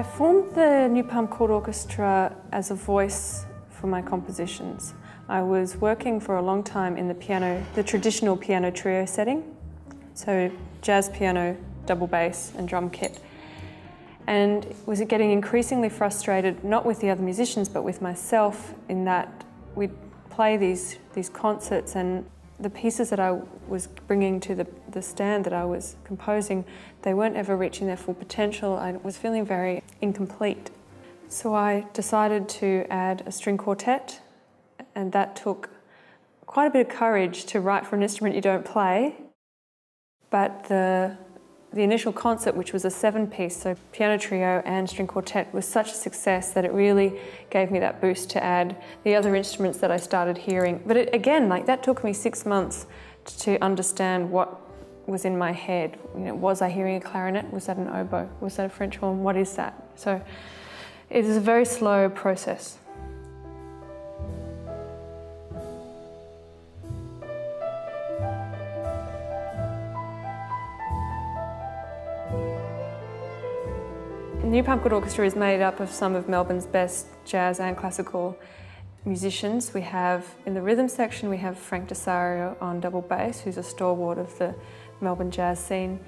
I formed the New Palm Chord Orchestra as a voice for my compositions. I was working for a long time in the traditional piano trio setting, so jazz piano, double bass and drum kit, and was getting increasingly frustrated, not with the other musicians but with myself, in that we'd play these concerts and the pieces that I was bringing to the stand that I was composing, they weren't ever reaching their full potential. I was feeling very incomplete. So I decided to add a string quartet, and that took quite a bit of courage to write for an instrument you don't play. But the initial concert, which was a 7-piece, so piano trio and string quartet, was such a success that it really gave me that boost to add the other instruments that I started hearing. But again, that took me 6 months to understand what was in my head. You know, was I hearing a clarinet? Was that an oboe? Was that a French horn? What is that? So it is a very slow process. The New Palm Chord Orchestra is made up of some of Melbourne's best jazz and classical musicians. We have, in the rhythm section, we have Frank Desario on double bass, who's a stalwart of the Melbourne jazz scene.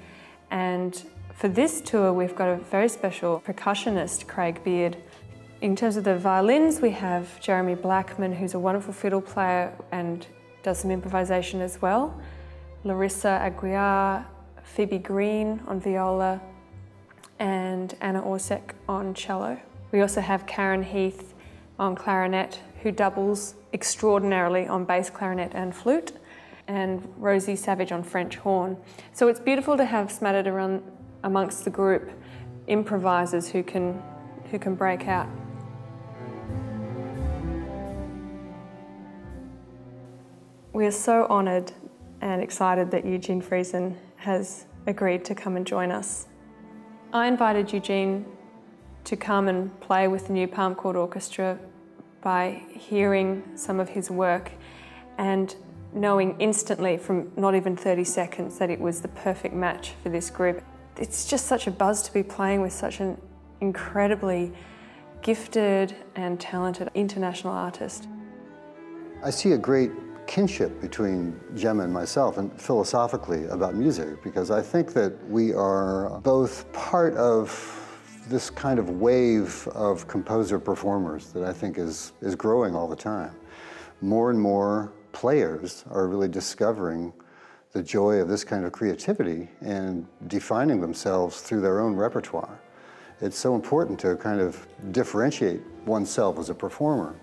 And for this tour, we've got a very special percussionist, Craig Beard. In terms of the violins, we have Jeremy Blackman, who's a wonderful fiddle player and does some improvisation as well. Larissa Aguiar, Phoebe Green on viola, and Anna Orsek on cello. We also have Karen Heath on clarinet, who doubles extraordinarily on bass clarinet and flute, and Rosie Savage on French horn. So it's beautiful to have smattered around amongst the group improvisers who can break out. We are so honoured and excited that Eugene Friesen has agreed to come and join us. I invited Eugene to come and play with the New Palm Chord Orchestra by hearing some of his work and knowing instantly from not even 30 seconds that it was the perfect match for this group. It's just such a buzz to be playing with such an incredibly gifted and talented international artist. I see a great kinship between Gemma and myself, and philosophically about music, because I think that we are both part of this kind of wave of composer-performers that I think is growing all the time. More and more players are really discovering the joy of this kind of creativity and defining themselves through their own repertoire. It's so important to kind of differentiate oneself as a performer.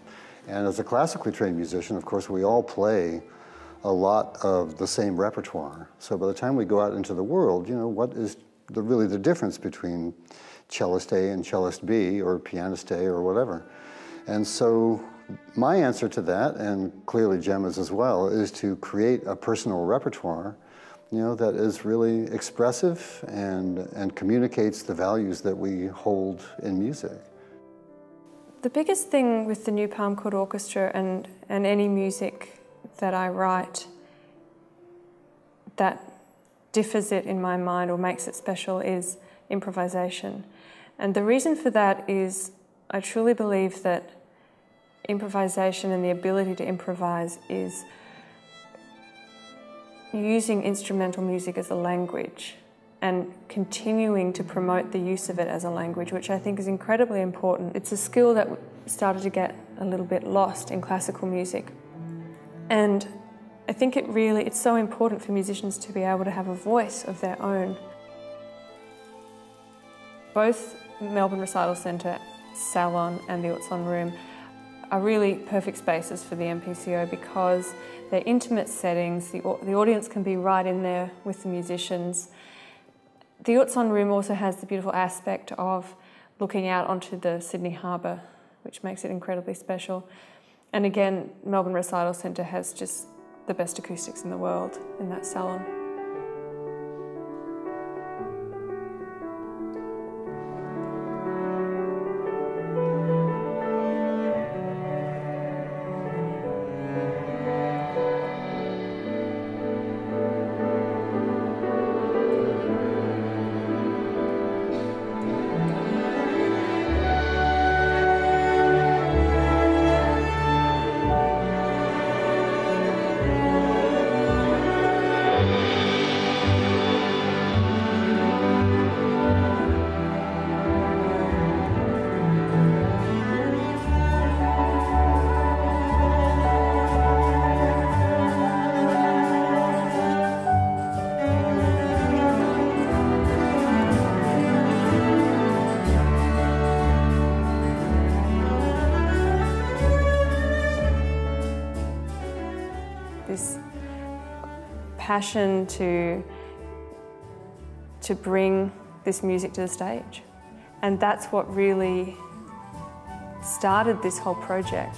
And as a classically trained musician, of course, we all play a lot of the same repertoire. So by the time we go out into the world, you know, what is really the difference between cellist A and cellist B, or pianist A, or whatever? And so my answer to that, and clearly Gemma's as well, is to create a personal repertoire, you know, that is really expressive and communicates the values that we hold in music. The biggest thing with the New Palm Chord Orchestra and any music that I write that differs it in my mind or makes it special is improvisation. And the reason for that is I truly believe that improvisation and the ability to improvise is using instrumental music as a language and continuing to promote the use of it as a language, which I think is incredibly important. It's a skill that started to get a little bit lost in classical music. And I think it's so important for musicians to be able to have a voice of their own. Both Melbourne Recital Centre Salon and the Utzon Room are really perfect spaces for the MPCO because they're intimate settings, the audience can be right in there with the musicians. The Utzon Room also has the beautiful aspect of looking out onto the Sydney Harbour, which makes it incredibly special. And again, Melbourne Recital Centre has just the best acoustics in the world in that salon. passion to bring this music to the stage. And that's what really started this whole project.